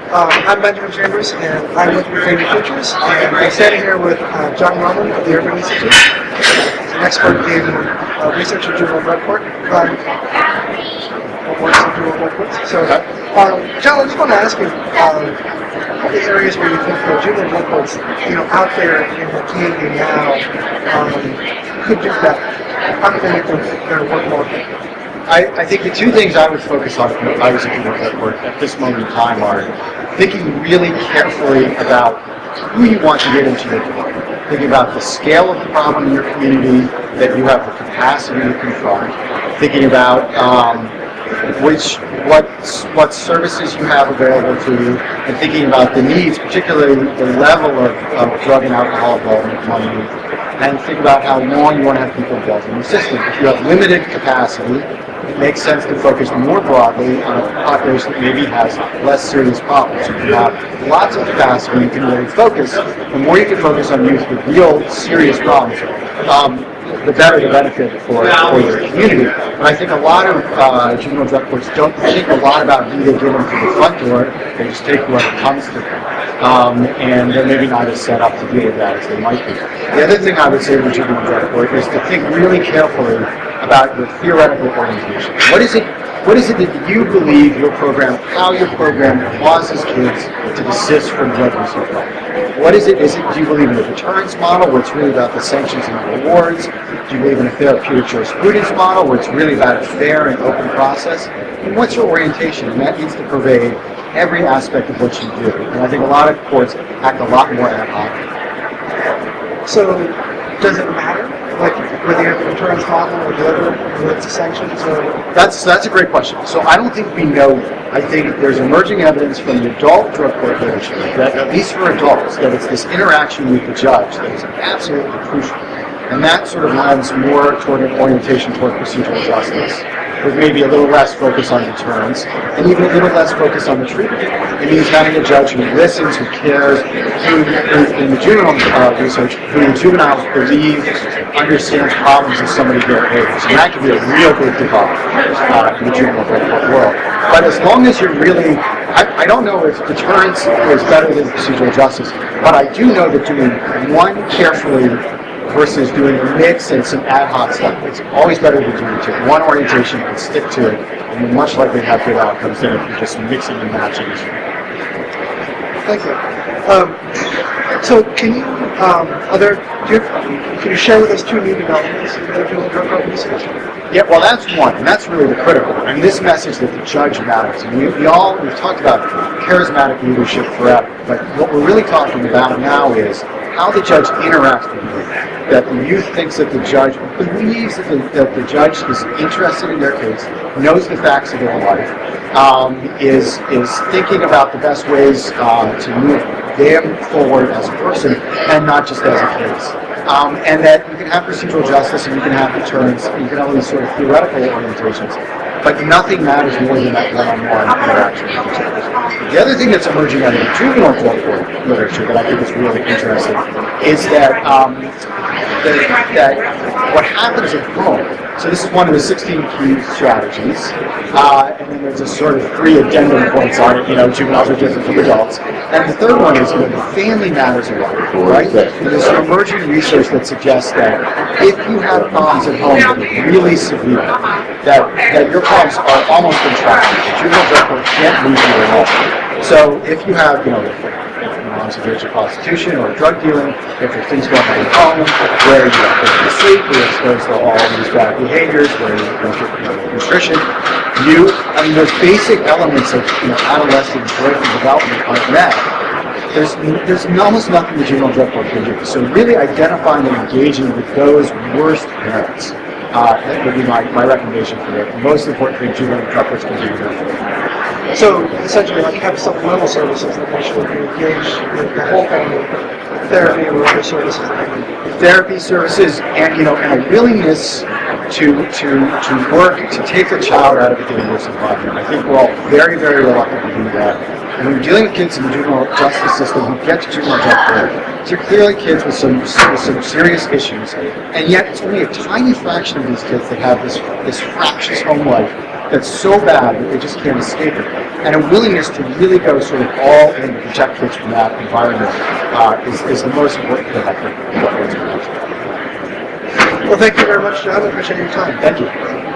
I'm Benjamin Chambers, and I'm with Family Futures, and I'm standing here with John Roman of the Urban Institute. He's an expert in research in juvenile drug court. Works in juvenile drug courts. So, John, I just want to ask you, what are the areas where you think the juvenile drug courts, out there in the community now, could do better? How can they make their work more effective? I think the two things I would focus on if I was a juvenile drug court at this moment in time are thinking really carefully about who you want to get into your community, thinking about the scale of the problem in your community that you have the capacity to confront, thinking about what services you have available to you, and thinking about the needs, particularly the level of drug and alcohol involvement among youth, and think about how long you want to have people involved in the system. If you have limited capacity, it makes sense to focus more broadly on a population that maybe has less serious problems. If you have lots of capacity, you can really focus. The more you can focus on youth with real serious problems, the better the benefit for your community. But I think a lot of juvenile drug courts don't think a lot about who they get them through the front door. They just take whoever comes to them. And they're maybe not as set up to deal with that as they might be. The other thing I would say to the juvenile drug court is to think really carefully about your theoretical orientation. What is it that you believe your program, how your program causes kids to desist from drug use? What is it? Do you believe in a deterrence model where it's really about the sanctions and the rewards? Do you believe in a therapeutic jurisprudence model where it's really about a fair and open process? And what's your orientation? And that needs to pervade every aspect of what you do. And I think a lot of courts act a lot more ad hoc. So, does it matter? Like whether you have a deterrence model or the other, whether it's the sanctions or... That's a great question. So I don't think we know. I think there's emerging evidence from the adult drug court literature that, at least for adults, that it's this interaction with the judge that is absolutely crucial. And that sort of lends more toward an orientation toward procedural justice, with maybe a little less focus on deterrence, and even a little less focus on the treatment. It means having a judge who listens, who cares, who in the juvenile research, who juveniles believe understands problems of somebody their age. And that can be a real big divide in the juvenile drug court world. But as long as you're really, I don't know if deterrence is better than procedural justice, but I do know that doing one carefully versus doing a mix and some ad hoc stuff. It's always better to do one orientation and stick to it, and you're much likely to have good outcomes than if you're just mixing and matching. Thank you. So can you, can you share with us two new developments in the juvenile drug court research? Yeah, well, that's one, and that's really the critical. And this message that the judge matters. And we've talked about charismatic leadership forever, but what we're really talking about now is how the judge interacts with youth. That the youth thinks that the judge believes that the judge is interested in their case, knows the facts of their life, is thinking about the best ways to move them forward as a person and not just as a case. And that you can have procedural justice and you can have deterrence and you can have all these sort of theoretical orientations, but nothing matters more than that one-on-one interaction with each other. The other thing that's emerging out of the juvenile drug court literature that I think is really interesting is that what happens at home. So this is one of the 16 key strategies, and then there's a sort of 3 addendum points on it. Juveniles are different from adults, and the third one is the family matters a lot, right? And there's some emerging research that suggests that if you have problems at home that are really severe, that your problems are almost intractable. The juvenile drug court can't leave you alone. So if you have, moms engaged in prostitution or drug dealing, if there's things going on at home where you don't get to sleep, where you're exposed to all these bad behaviors, where you don't get nutrition, those basic elements of adolescent growth and development aren't met. There's almost nothing the juvenile drug court can do. So really identifying and engaging with those worst parents that would be my recommendation for the most important thing juvenile drug courts can do. So essentially, have supplemental services that they should engage with the whole family, therapy or other services. Therapy services, and and a willingness to work to take a child out of a dangerous environment. I think we're all very, very reluctant to do that. And when you're dealing with kids in the juvenile justice system who get to juvenile drug court, they're clearly kids with some serious issues, and yet it's only a tiny fraction of these kids that have this fractious home life that's so bad that they just can't escape it. And a willingness to really go sort of all in to protect kids from that environment is the most important thing I think. Well, thank you very much, John. I appreciate your time. Thank you.